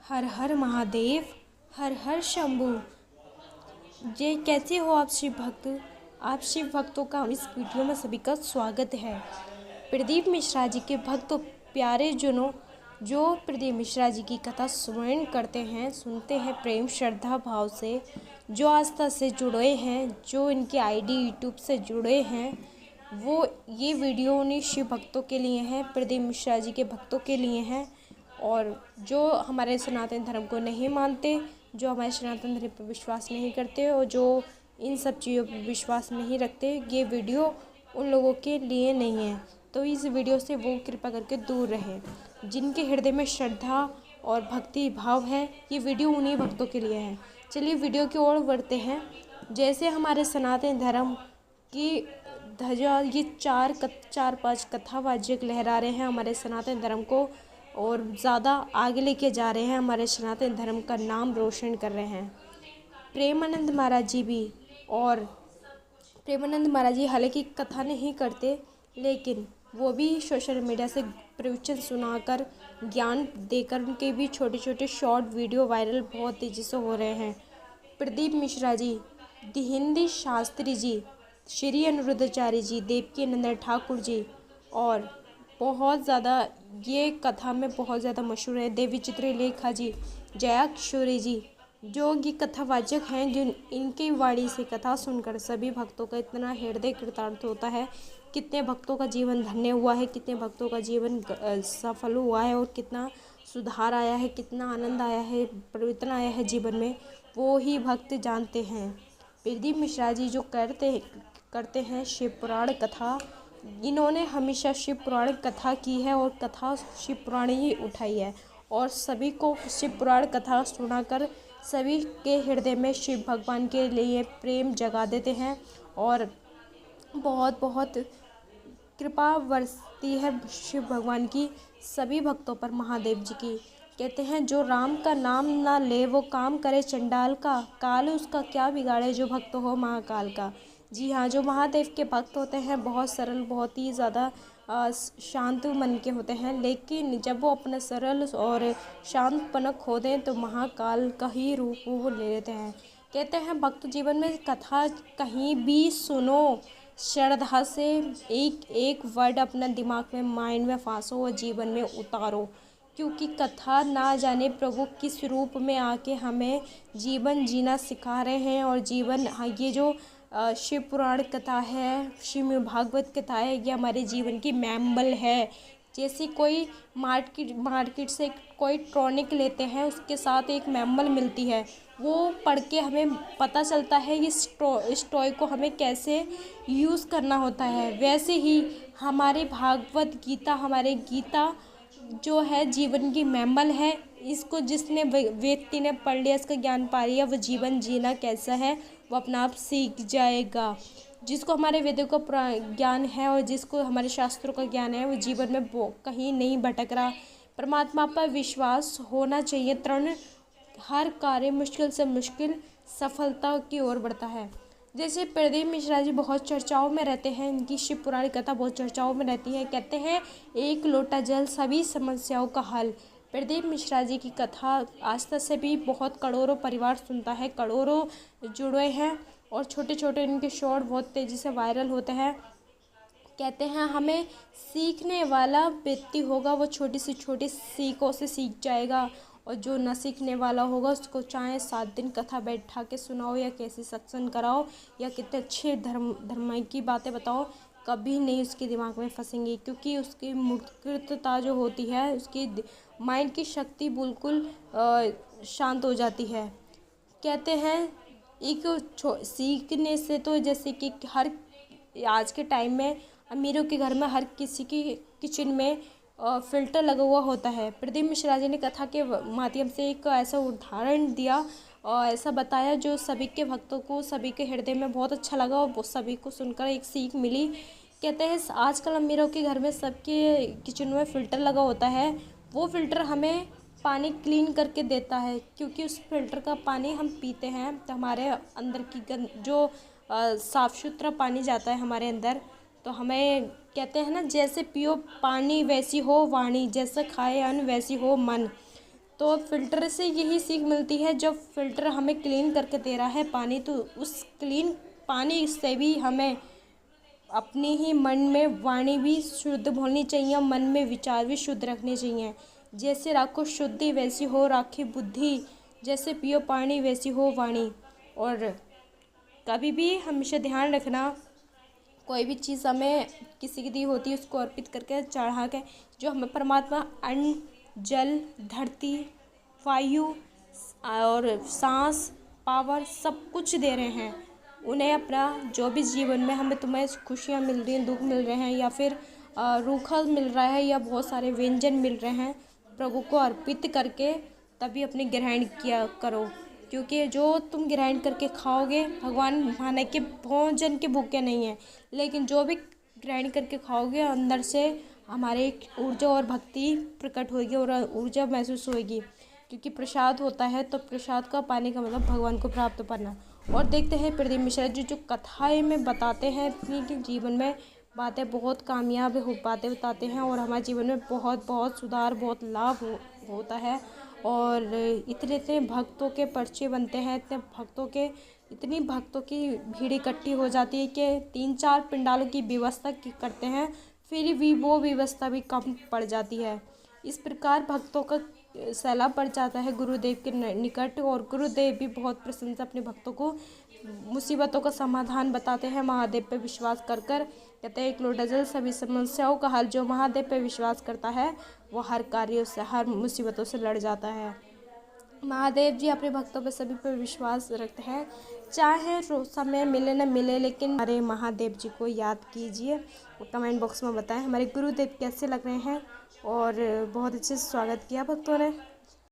हर हर महादेव, हर हर शंभू। ये कैसे हो आप शिव भक्त? आप शिव भक्तों का इस वीडियो में सभी का स्वागत है। प्रदीप मिश्रा जी के भक्त प्यारे जनों, जो प्रदीप मिश्रा जी की कथा श्रवण करते हैं, सुनते हैं प्रेम श्रद्धा भाव से, जो आस्था से जुड़े हैं, जो इनके आईडी यूट्यूब से जुड़े हैं, वो ये वीडियो उन्हीं शिव भक्तों के लिए हैं, प्रदीप मिश्रा जी के भक्तों के लिए हैं। और जो हमारे सनातन धर्म को नहीं मानते, जो हमारे सनातन धर्म पर विश्वास नहीं करते और जो इन सब चीज़ों पर विश्वास नहीं रखते, ये वीडियो उन लोगों के लिए नहीं है। तो इस वीडियो से वो कृपा करके दूर रहें। जिनके हृदय में श्रद्धा और भक्ति भाव है, ये वीडियो उन्हीं भक्तों के लिए है। चलिए वीडियो की ओर बढ़ते हैं। जैसे हमारे सनातन धर्म की ध्वजा ये चार पांच कथावाचक लहरा रहे हैं हमारे सनातन धर्म को, और ज़्यादा आगे लेके जा रहे हैं, हमारे सनातन धर्म का नाम रोशन कर रहे हैं। प्रेमानंद महाराज जी भी, और प्रेमानंद महाराज जी हालांकि कथा नहीं करते, लेकिन वो भी सोशल मीडिया से प्रवचन सुनाकर, ज्ञान देकर, उनके भी छोटे छोटे शॉर्ट वीडियो वायरल बहुत तेज़ी से हो रहे हैं। प्रदीप मिश्रा जी, हिंदी शास्त्री जी, श्री अनिरुद्धाचार्य जी, देवकी नंदन ठाकुर जी, और बहुत ज़्यादा ये कथा में बहुत ज़्यादा मशहूर है देवी चित्रलेखा जी, जया किशोरी जी, जो ये कथावाचक हैं, जो इनकी वाणी से कथा सुनकर सभी भक्तों का इतना हृदय कृतार्थ होता है। कितने भक्तों का जीवन धन्य हुआ है, कितने भक्तों का जीवन सफल हुआ है, और कितना सुधार आया है, कितना आनंद आया है, परिवर्तन आया है जीवन में, वो ही भक्त जानते हैं। प्रदीप मिश्रा जी जो करते हैं शिव पुराण कथा, इन्होंने हमेशा शिव पुराण कथा की है और कथा शिव पुराण ही उठाई है, और सभी को शिव पुराण कथा सुनाकर सभी के हृदय में शिव भगवान के लिए प्रेम जगा देते हैं। और बहुत बहुत कृपा बरसती है शिव भगवान की सभी भक्तों पर, महादेव जी की। कहते हैं जो राम का नाम ना ले वो काम करे चंडाल का, काल उसका क्या बिगाड़े जो भक्त हो महाकाल का। जी हाँ, जो महादेव के भक्त होते हैं बहुत सरल, बहुत ही ज़्यादा शांत मन के होते हैं, लेकिन जब वो अपना सरल और शांतपनक होते हैं तो महाकाल का ही रूप वो ले लेते हैं। कहते हैं भक्त जीवन में कथा कहीं भी सुनो, श्रद्धा से एक एक वर्ड अपना दिमाग में, माइंड में फांसो और जीवन में उतारो, क्योंकि कथा ना जाने प्रभु किस रूप में आके हमें जीवन जीना सिखा रहे हैं। और जीवन, हाँ, ये जो शिव पुराण कथा है, शिव भागवत कथा है, ये हमारे जीवन की मैम्बल है। जैसे कोई मार्केट से कोई टॉनिक लेते हैं, उसके साथ एक मैम्बल मिलती है, वो पढ़ के हमें पता चलता है इस टॉय को हमें कैसे यूज़ करना होता है। वैसे ही हमारे भागवत गीता, हमारे गीता जो है जीवन की मैम्बल है। इसको जिसने व्यक्ति ने पढ़ लिया, इसका ज्ञान पा लिया, वो जीवन जीना कैसा है वो अपना आप सीख जाएगा। जिसको हमारे वेदों का ज्ञान है और जिसको हमारे शास्त्रों का ज्ञान है, वो जीवन में कहीं नहीं भटक रहा। परमात्मा पर विश्वास होना चाहिए, तरण हर कार्य मुश्किल से मुश्किल सफलता की ओर बढ़ता है। जैसे प्रदीप मिश्रा जी बहुत चर्चाओं में रहते हैं, इनकी शिव पुराण कथा बहुत चर्चाओं में रहती है। कहते हैं एक लोटा जल सभी समस्याओं का हल। प्रदीप मिश्रा जी की कथा आस्था से भी बहुत करोड़ों परिवार सुनता है, करोड़ों जुड़े हैं, और छोटे छोटे इनके शॉर्ट बहुत तेज़ी से वायरल होते हैं। कहते हैं हमें सीखने वाला व्यक्ति होगा वो छोटी से छोटी सीखों से सीख जाएगा, और जो न सीखने वाला होगा उसको चाहे 7 दिन कथा बैठा के सुनाओ, या कैसे सत्संग कराओ, या कितने अच्छे धर्म की बातें बताओ, कभी नहीं उसके दिमाग में फंसेंगी, क्योंकि उसकी मूर्खता जो होती है, उसकी माइंड की शक्ति बिल्कुल शांत हो जाती है। कहते हैं एक सीखने से, तो जैसे कि आज के टाइम में अमीरों के घर में हर किसी की किचन में फ़िल्टर लगा हुआ होता है। प्रदीप मिश्रा जी ने कथा के माध्यम से एक ऐसा उदाहरण दिया और ऐसा बताया जो सभी के भक्तों को, सभी के हृदय में बहुत अच्छा लगा, और वो सभी को सुनकर एक सीख मिली। कहते हैं आजकल अमीरों के घर में सबके किचन में फ़िल्टर लगा होता है, वो फ़िल्टर हमें पानी क्लीन करके देता है, क्योंकि उस फ़िल्टर का पानी हम पीते हैं तो हमारे अंदर की जो साफ़ सुथरा पानी जाता है हमारे अंदर, तो हमें कहते हैं ना, जैसे पियो पानी वैसी हो वाणी, जैसे खाए अन्न वैसी हो मन। तो फ़िल्टर से यही सीख मिलती है, जब फ़िल्टर हमें क्लीन करके दे रहा है पानी, तो उस क्लीन पानी से भी हमें अपनी ही मन में वाणी भी शुद्ध बोलनी चाहिए, मन में विचार भी शुद्ध रखने चाहिए। जैसे राखो शुद्धि वैसी हो राखी बुद्धि, जैसे पियो पानी वैसी हो वाणी। और कभी भी हमेशा ध्यान रखना, कोई भी चीज़ हमें किसी की दी होती है उसको अर्पित करके चढ़ा के, जो हमें परमात्मा अन्न जल धरती वायु और सांस पावर सब कुछ दे रहे हैं, उन्हें अपना जो भी जीवन में हमें तुम्हें खुशियाँ मिल रही हैं, दुख मिल रहे हैं, या फिर रूखा मिल रहा है, या बहुत सारे व्यंजन मिल रहे हैं, प्रभु को अर्पित करके तभी अपने ग्रहण किया करो। क्योंकि जो तुम ग्रहण करके खाओगे, भगवान माने के भोजन के भूखे नहीं हैं, लेकिन जो भी ग्रहण करके खाओगे अंदर से हमारे एक ऊर्जा और भक्ति प्रकट होगी और ऊर्जा महसूस होगी। क्योंकि प्रसाद होता है, तो प्रसाद का पाने का मतलब भगवान को प्राप्त करना। और देखते हैं प्रदीप मिश्रा जी जो कथाएं में बताते हैं अपनी के जीवन में बातें बहुत कामयाब बातें बताते हैं, और हमारे जीवन में बहुत बहुत सुधार बहुत लाभ होता है। और इतने इतने भक्तों के पर्चे बनते हैं, इतनी भक्तों की भीड़ इकट्ठी हो जाती है कि 3-4 पंडालों की व्यवस्था करते हैं, फिर भी वो व्यवस्था भी कम पड़ जाती है। इस प्रकार भक्तों का सैलाब पड़ जाता है गुरुदेव के निकट, और गुरुदेव भी बहुत प्रसन्न से अपने भक्तों को मुसीबतों का समाधान बताते हैं। महादेव पे विश्वास कर कहते हैं एक लोटा जल सभी समस्याओं का हल, जो महादेव पे विश्वास करता है वो हर कार्यों से हर मुसीबतों से लड़ जाता है। महादेव जी अपने भक्तों पे सभी पे विश्वास रखते हैं, चाहे समय मिले न मिले, लेकिन हमारे महादेव जी को याद कीजिए। कमेंट बॉक्स में बताएं हमारे गुरुदेव कैसे लग रहे हैं। और बहुत अच्छे से स्वागत किया भक्तों ने।